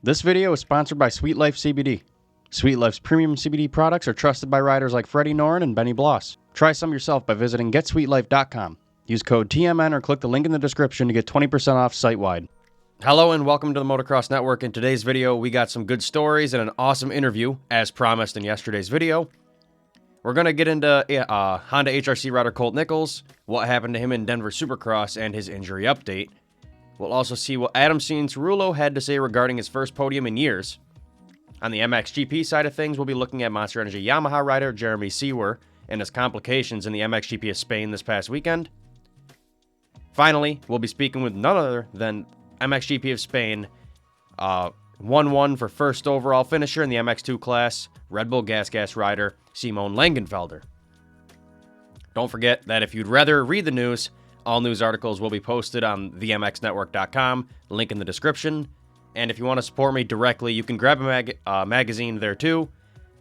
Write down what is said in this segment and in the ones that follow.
This video is sponsored by Sweet Life CBD. Sweet Life's premium CBD products are trusted by riders like Freddie Noren and Benny Bloss. Try some yourself by visiting GetSweetLife.com. Use code TMN or click the link in the description to get 20% off site-wide. Hello and welcome to the Motocross Network. In today's video, we got some good stories and an awesome interview, as promised in yesterday's video. We're going to get into Honda HRC rider Colt Nichols, what happened to him in Denver Supercross, and his injury update. We'll also see what Adam Cianciarulo had to say regarding his first podium in years. On the MXGP side of things, we'll be looking at Monster Energy Yamaha rider Jeremy Seewer and his complications in the MXGP of Spain this past weekend. Finally, we'll be speaking with none other than MXGP of Spain 1-1 for first overall finisher in the MX2 class, Red Bull Gas rider Lngenfelder. Don't forget that if you'd rather read the news, all news articles will be posted on themxnetwork.com, link in the description. And if you want to support me directly, you can grab a magazine there too.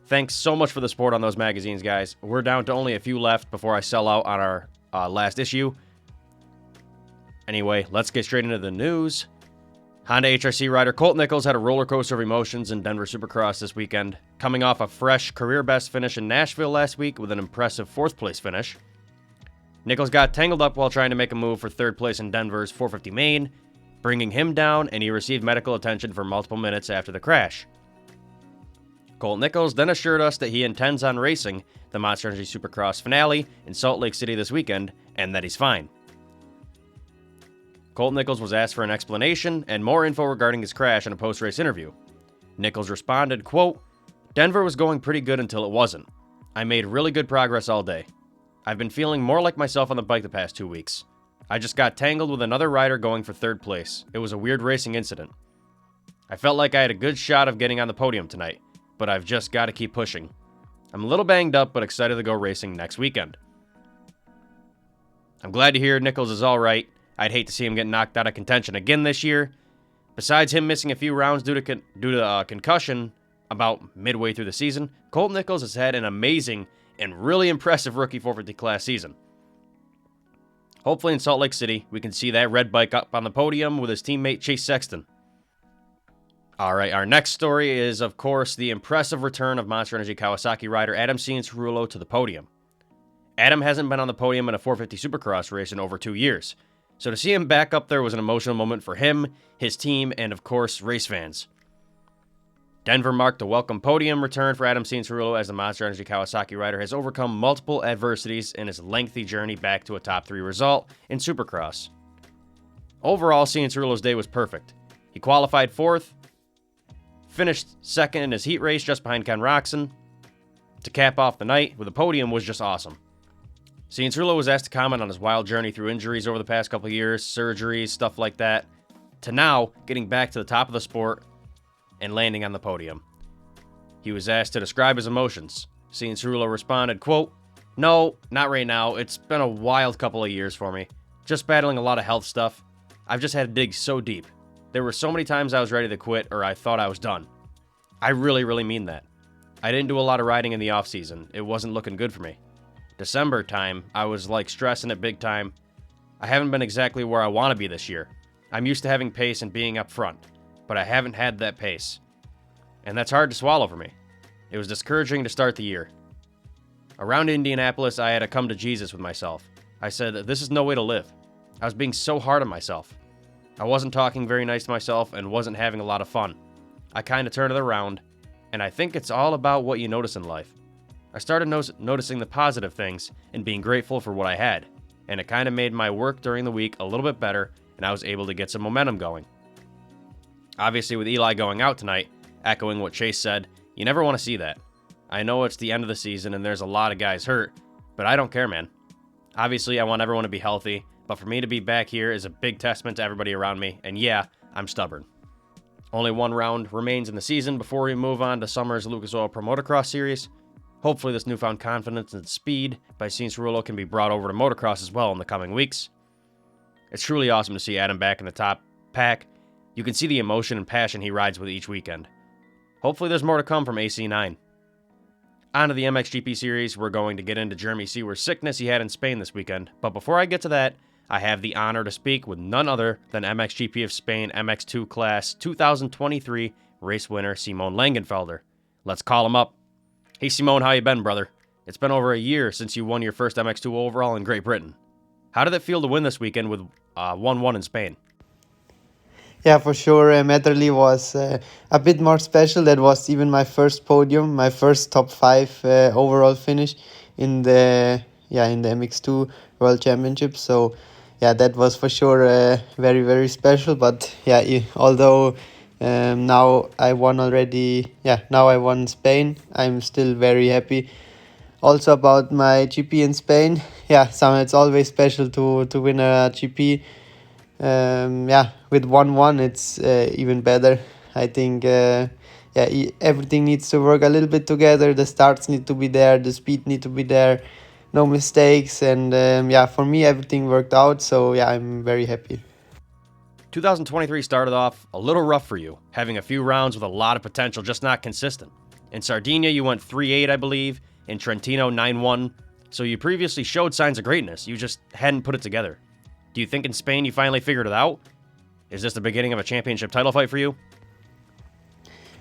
Thanks so much for the support on those magazines, guys. We're down to only a few left before I sell out on our last issue. Anyway, let's get straight into the news. Honda HRC rider Colt Nichols had a roller coaster of emotions in Denver Supercross this weekend, coming off a fresh career best finish in Nashville last week with an impressive 4th place finish. Nichols got tangled up while trying to make a move for 3rd place in Denver's 450 main, bringing him down, and he received medical attention for multiple minutes after the crash. Colt Nichols then assured us that he intends on racing the Monster Energy Supercross finale in Salt Lake City this weekend, and that he's fine. Colt Nichols was asked for an explanation and more info regarding his crash in a post-race interview. Nichols responded, quote, "Denver was going pretty good until it wasn't. I made really good progress all day. I've been feeling more like myself on the bike the past 2 weeks. I just got tangled with another rider going for 3rd place. It was a weird racing incident. I felt like I had a good shot of getting on the podium tonight, but I've just got to keep pushing. I'm a little banged up, but excited to go racing next weekend." I'm glad to hear Nichols is all right. I'd hate to see him get knocked out of contention again this year. Besides him missing a few rounds due to concussion about midway through the season, Colt Nichols has had an amazing and really impressive rookie 450 class season. Hopefully in Salt Lake City, we can see that red bike up on the podium with his teammate Chase Sexton. Alright, our next story is, of course, the impressive return of Monster Energy Kawasaki rider Adam Cianciarulo to the podium. Adam hasn't been on the podium in a 450 Supercross race in over 2 years, so to see him back up there was an emotional moment for him, his team, and of course, race fans. Denver marked a welcome podium return for Adam Cianciarulo as the Monster Energy Kawasaki rider has overcome multiple adversities in his lengthy journey back to a top 3 result in Supercross. Overall, Cianciarulo's day was perfect. He qualified 4th, finished 2nd in his heat race just behind Ken Roczen. To cap off the night with a podium was just awesome. Cianciarulo was asked to comment on his wild journey through injuries over the past couple of years, surgeries, stuff like that, to now getting back to the top of the sport and landing on the podium. He was asked to describe his emotions. Cianciarulo responded, quote, "No, not right now. It's been a wild couple of years for me. Just battling a lot of health stuff. I've just had to dig so deep. There were so many times I was ready to quit or I thought I was done. I really, really mean that. I didn't do a lot of riding in the off season. It wasn't looking good for me. December time, I was like stressing it big time. I haven't been exactly where I want to be this year. I'm used to having pace and being up front, but I haven't had that pace. And that's hard to swallow for me. It was discouraging to start the year. Around Indianapolis, I had to come to Jesus with myself. I said, this is no way to live. I was being so hard on myself. I wasn't talking very nice to myself and wasn't having a lot of fun. I kind of turned it around, and I think it's all about what you notice in life. I started noticing the positive things and being grateful for what I had, and it kind of made my work during the week a little bit better, and I was able to get some momentum going. Obviously, with Eli going out tonight, echoing what Chase said, you never want to see that. I know it's the end of the season and there's a lot of guys hurt, but I don't care, man. Obviously, I want everyone to be healthy, but for me to be back here is a big testament to everybody around me, and yeah, I'm stubborn. Only 1 round remains in the season before we move on to summer's Lucas Oil Pro Motocross Series. Hopefully this newfound confidence and speed by Cianciarulo can be brought over to motocross as well in the coming weeks. It's truly awesome to see Adam back in the top pack. You can see the emotion and passion he rides with each weekend. Hopefully there's more to come from AC9. On to the MXGP series, we're going to get into Jeremy Seewer's sickness he had in Spain this weekend, but before I get to that, I have the honor to speak with none other than MXGP of Spain MX2 Class 2023 race winner Simon Längenfelder. Let's call him up. Hey Simon, how you been, brother? It's been over a year since you won your first MX2 overall in Great Britain. How did it feel to win this weekend with 1-1 in Spain? Yeah, for sure. Metterly was a bit more special. That was even my first podium, my first top 5 overall finish in the MX2 World Championship. So yeah, that was for sure very very special. But yeah, although now I won already, now I won Spain, I'm still very happy. Also about my GP in Spain, so it's always special to win a GP. With 1-1 it's even better. I think everything needs to work a little bit together. The starts need to be there, the speed need to be there, no mistakes, and for me everything worked out, so yeah, I'm very happy. 2023 started off a little rough for you, having a few rounds with a lot of potential, just not consistent. In Sardinia, you went 3-8, I believe. In Trentino, 9-1. So you previously showed signs of greatness. You just hadn't put it together. Do you think in Spain you finally figured it out? Is this the beginning of a championship title fight for you?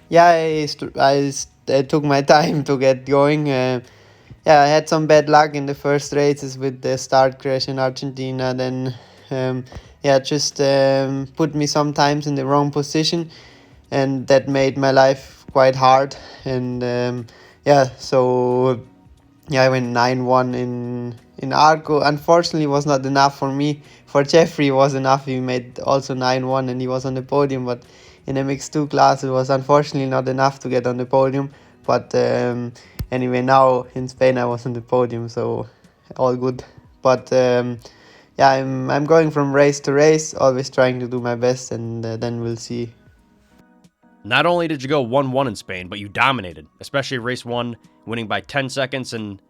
Yeah, I took my time to get going. I had some bad luck in the first races with the start crash in Argentina. Then, just put me sometimes in the wrong position, and that made my life quite hard. And I went 9-1 in Arco. Unfortunately, it was not enough for me. For Jeffrey, it was enough. He made also 9-1 and he was on the podium. But in the mixed-2 class, it was unfortunately not enough to get on the podium. But anyway, now in Spain, I was on the podium, so all good. But I'm going from race to race, always trying to do my best, and then we'll see. Not only did you go 1-1 in Spain, but you dominated, especially race 1, winning by 10 seconds and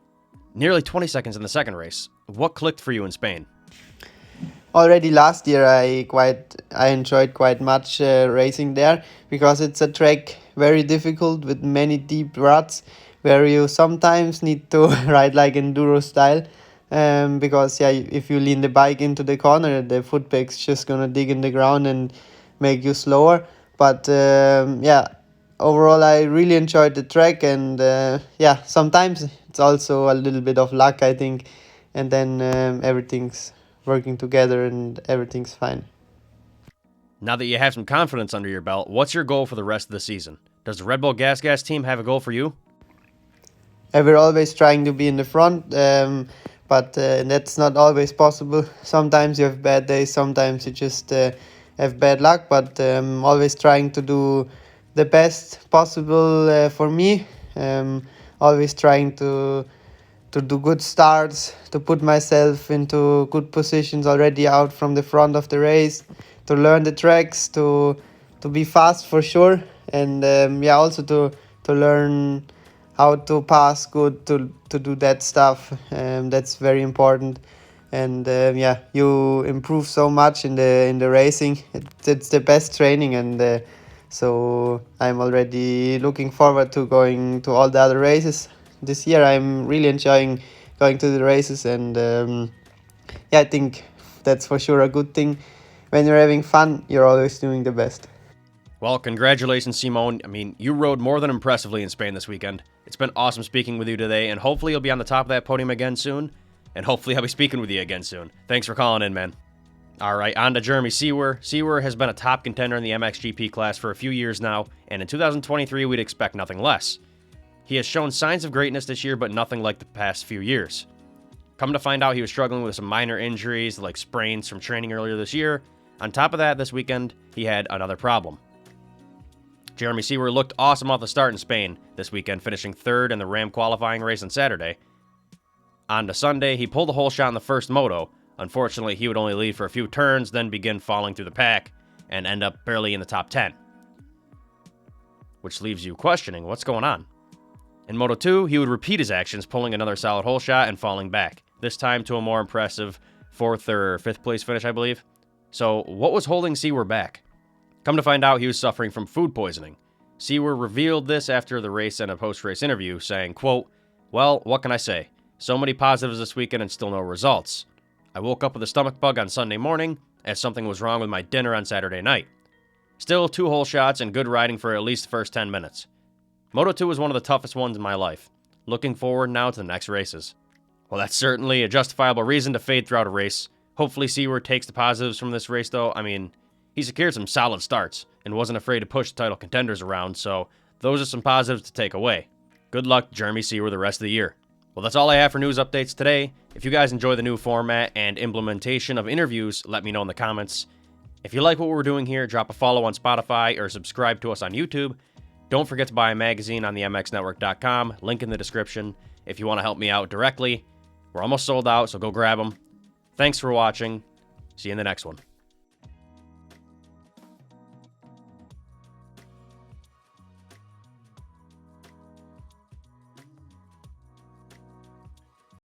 nearly 20 seconds in the second race. What clicked for you in Spain? Already last year, I enjoyed quite much racing there, because it's a track very difficult with many deep ruts where you sometimes need to ride like enduro style. Because if you lean the bike into the corner, the foot pegs just gonna dig in the ground and make you slower. But overall I really enjoyed the track, and sometimes it's also a little bit of luck, I think, and then everything's working together and everything's fine. Now that you have some confidence under your belt, what's your goal for the rest of the season? Does the Red Bull Gas team have a goal for you? We're always trying to be in the front, but that's not always possible. Sometimes you have bad days, sometimes you just have bad luck, but always trying to do the best possible for me. Always trying to do good starts, to put myself into good positions already out from the front of the race, to learn the tracks, to be fast for sure, and also to learn how to pass good, to do that stuff. That's very important. And you improve so much in the racing. It's the best training, and so I'm already looking forward to going to all the other races this year. I'm really enjoying going to the races, and I think that's for sure a good thing. When you're having fun, you're always doing the best. Well, congratulations, Simon. I mean, you rode more than impressively in Spain this weekend. It's been awesome speaking with you today, and hopefully you'll be on the top of that podium again soon, and hopefully I'll be speaking with you again soon. Thanks for calling in, man. All right, on to Jeremy Seewer. Seewer has been a top contender in the MXGP class for a few years now, and in 2023, we'd expect nothing less. He has shown signs of greatness this year, but nothing like the past few years. Come to find out, he was struggling with some minor injuries, like sprains from training earlier this year. On top of that, this weekend, he had another problem. Jeremy Seewer looked awesome off the start in Spain this weekend, finishing third in the Ram qualifying race on Saturday. On to Sunday, he pulled a hole shot in the first moto. Unfortunately, he would only lead for a few turns, then begin falling through the pack, and end up barely in the top 10. Which leaves you questioning what's going on. In Moto 2, he would repeat his actions, pulling another solid hole shot and falling back, this time to a more impressive 4th or 5th place finish, I believe. So, what was holding Seewer back? Come to find out, he was suffering from food poisoning. Seewer revealed this after the race in a post-race interview, saying, quote, "Well, what can I say? So many positives this weekend and still no results. I woke up with a stomach bug on Sunday morning, as something was wrong with my dinner on Saturday night. Still 2 hole shots and good riding for at least the first 10 minutes. Moto 2 was one of the toughest ones in my life. Looking forward now to the next races. Well, that's certainly a justifiable reason to fade throughout a race. Hopefully Seewer takes the positives from this race though. I mean, he secured some solid starts and wasn't afraid to push the title contenders around, so those are some positives to take away. Good luck, Jeremy Seewer, the rest of the year. Well, that's all I have for news updates today. If you guys enjoy the new format and implementation of interviews, let me know in the comments. If you like what we're doing here, drop a follow on Spotify or subscribe to us on YouTube. Don't forget to buy a magazine on the mxnetwork.com, link in the description if you want to help me out directly. We're almost sold out, so go grab them. Thanks for watching. See you in the next one.